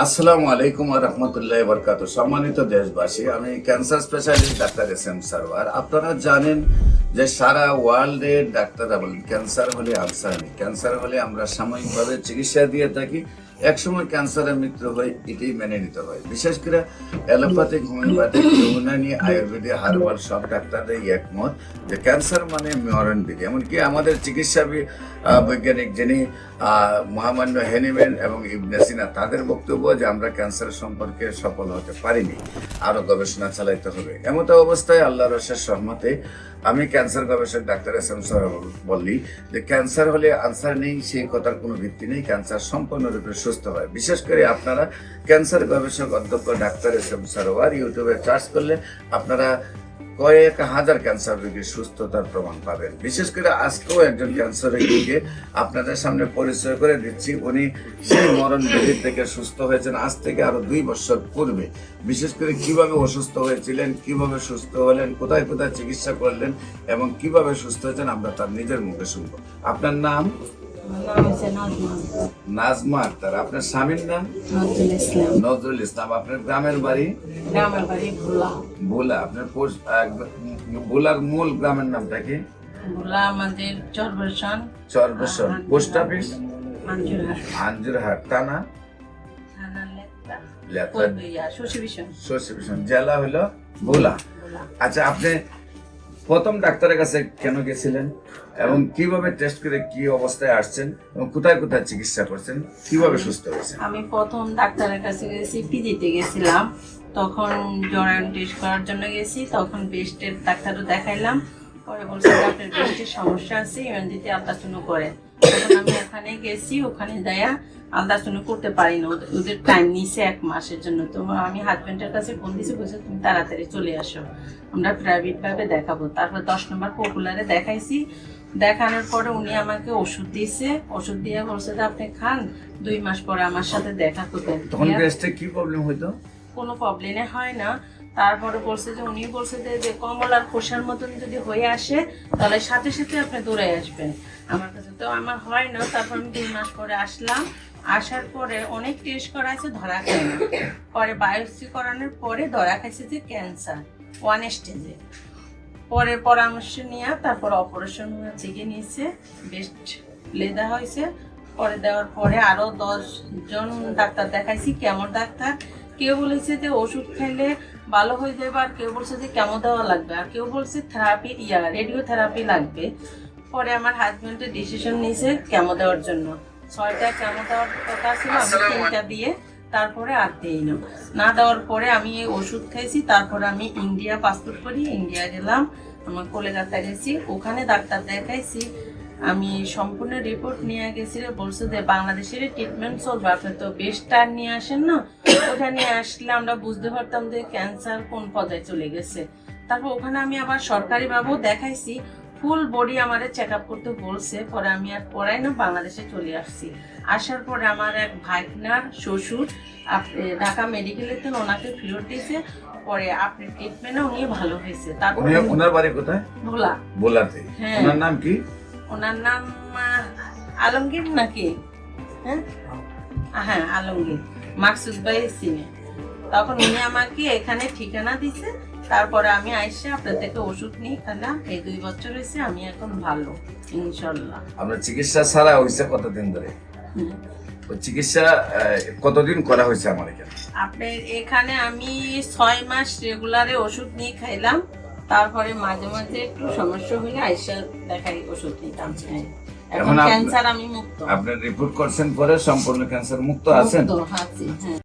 আসসালামু আলাইকুম ওয়া রাহমাতুল্লাহি ওয়া বারাকাতুহু। সম্মানিত দেশবাসী, আমি cancer specialist doctor SM. Sarwar. আপনারা জানেন যে সারা ওয়ার্ল্ডে ডাক্তাররা বলেন ক্যান্সার হলে আনসার নেই। ক্যান্সার হলে আমরা সাময়িকভাবে চিকিৎসা দিয়ে থাকি, একসময় ক্যান্সারের মৃত্যু হয়, এটাই মেনে নিতে হয়। বিশেষ করে allopathic, homeopathic, Unani, Ayurvedic, herbal সব ডাক্তাররাই একমত যে ক্যান্সার মানে মরণবিধি। এমনকি আমাদের চিকিৎসা বৈজ্ঞানিক যিনি মহামান্য হেনিম্যান এবং ইবনে সিনা, তাদের বক্তব্য যে আমরা ক্যান্সার সম্পর্কে সফল হতে পারিনি, আরো গবেষণা চালাইতে হবে। এমত অবস্থায় আল্লাহর অশেষ রহমতে আমি ক্যান্সার গবেষক ডাক্তার এস.এম. সারওয়ার বললি যে ক্যান্সার হলে আনসার নেই, সেই কথার কোনো ভিত্তি নেই। ক্যান্সার সম্পূর্ণরূপে সুস্থ হয়। বিশেষ করে আপনারা ক্যান্সার গবেষক অধ্যক্ষ ডাক্তার এস.এম. সারওয়ার ইউটিউবে সার্চ করলে আপনারা কয়েক হাজার ক্যান্সার রোগীর সুস্থতার প্রমাণ পাবেন। বিশেষ করে আজকেও একজন ক্যান্সার রোগীকে আপনাদের সামনে পরিচয় করে দিচ্ছি। উনি সেই মরণ ব্যাধি থেকে সুস্থ হয়েছেন আজ থেকে আরো 2 বছর পূর্বে। বিশেষ করে কিভাবে অসুস্থ হয়েছিলেন, কিভাবে সুস্থ হলেন, কোথায় কোথায় চিকিৎসা করলেন এবং কিভাবে সুস্থ হয়েছেন আমরা তার নিজের মুখে শুনবো। আপনার নাম? নাজমা আক্তার। আপনার স্বামীর নাম? নজরুল ইসলাম। আপনার গ্রামের বাড়ি? ভোলা। আপনার ভোলার মূল গ্রামের নামটা কি? চরবেশন। Post office? আঞ্জুরহাট। থানা? শশীভূষণ। জেলা হলো ভোলা। আচ্ছা, আপনি প্রথম ডাক্তারের কাছে কেন গেছিলেন এবং কিভাবে টেস্ট করে কি অবস্থায় আসছেন এবং কোথায় কোথায় চিকিৎসা করছেন, কিভাবে সুস্থ হয়েছেন? আমি প্রথম ডাক্তারের কাছে গেছি, পিজিতে গেছিলাম। তখন জরায়ু টেস্ট করার জন্য গেছি। তখন ব্রেস্টের ডাক্তারও দেখাইলাম। পরে বলছে যে আপনার ব্রেস্টের সমস্যা আছে, ইউএনজিতে আলট্রাসাউন্ড করে। তখন আমি ওখানে গেছি, ওখানে যাইয়া আলট্রাসাউন্ড করতে পারি না, ওদের টাইম নিয়েছে 1 মাসের জন্য। তো আমি হাজবেন্ডের কাছে ফোন দিয়েছি, বলছে তুমি তাড়াতাড়ি চলে আসো, আমরা প্রাইভেট ভাবে দেখাবো। তারপর 10 নম্বর পপুলারে দেখাইছি। দেখানোর পরে উনি আমাকে ওষুধ দিয়েছে। ওষুধ দিয়ে বলছে যে আপনি খান, 2 মাস পরে আমার সাথে দেখা করবেন। তখন ব্রেস্টে কি প্রবলেম হইতো? কোনো প্রবলেমে হয় না। তারপরে বলছে যে উনি বলছে যে কমলার খোসার মতন যদি হয়ে আসে তাহলে সাথে সাথে আপনি দৌড়ে আসবেন আমার কাছে। তো আমার হয় না। তারপর আমি 2 মাস পরে আসলাম। আসার পরে অনেক টেস্ট করাইছে, ধরা খায় না। পরে বায়োপসি করানোর পরে ধরা খাইছে যে ক্যান্সার 1 স্টেজে। পরে পরামর্শ নিয়ে তারপর অপারেশন চিকে নিয়েছে, বেস্ট লেদা হয়েছে। পরে দেওয়ার পরে আরো 10 জন ডাক্তার দেখাইছি, কেমন ডাক্তার। কেউ বলেছে যে ওষুধ খাইলে ভালো হয়ে যাবে, আর কেউ বলছে যে কেমো দেওয়া লাগবে, আর কেউ বলছে থেরাপি রেডিওথেরাপি লাগবে। পরে আমার হাজবেন্ডের ডিসিশন নিয়েছে কেমো দেওয়ার জন্য। 6টা কেমো দেওয়ার কথা ছিল, আমি 3টা দিয়ে তারপরে আর দিই না দেওয়ার পরে আমি এই ওষুধ খাইছি। তারপরে আমি ইন্ডিয়া পাসপোর্ট করি, ইন্ডিয়া গেলাম, আমার কলকাতা গেছি, ওখানে ডাক্তার দেখাইছি। আমি সম্পূর্ণ রিপোর্ট নিয়ে গেছি। বলছে যে বাংলাদেশের ট্রিটমেন্ট চলবে, আপনি তো বেস্টটা নিয়ে আসেন না। ওটা নিয়ে আসলে আমরা বুঝতে পারতাম যে ক্যান্সার কোন পর্যায়ে চলে গেছে। তারপর ওখানে আমি আবার সরকারিভাবেও দেখাইছি, ফুল বডি আমারে চেক আপ করতে বলছে। পরে আমি আর পড়াই না, বাংলাদেশে চলে আসছি। আসার পরে আমার এক ভাইনার শ্বশুর ঢাকা মেডিকেলেতে, ওনাকে ফেরত দিয়েছে। পরে আপনার ট্রিটমেন্টে উনি ভালো হয়েছে। তারপরে ওনার বাড়ি কোথায়? ভোলা। ভোলাতে। হ্যাঁ। ওনার নাম কি? ওনার নাম আলমগীর নাকি? হ্যাঁ আলমগীর। মাকসুদ ভাই চিনে। তখন উনি আমাকে এখানে ঠিকানা দিছে। তারপরে আমি আইসা আপনার থেকে ওষুধ নিয়ে খেলাম। এই 2 বছর হয়েছে, আমি এখন ভালো ইনশাল্লাহ। আপনার চিকিৎসা ছাড়া হয়েছে কতদিন ধরে? ওই চিকিৎসা কতদিন করা হয়েছে আমার এখানে? আপনার এখানে আমি 6 মাস রেগুলারে ওষুধ নিয়ে খাইলাম। তারপরে মাঝে মাঝে একটু সমস্যা হলে আইসা দেখাই ওষুধ নিতাম। এখন ক্যান্সার আমি মুক্ত। আপনার রিপোর্ট করছেন পরে সম্পূর্ণ ক্যান্সার মুক্ত আছেন? হ্যাঁ।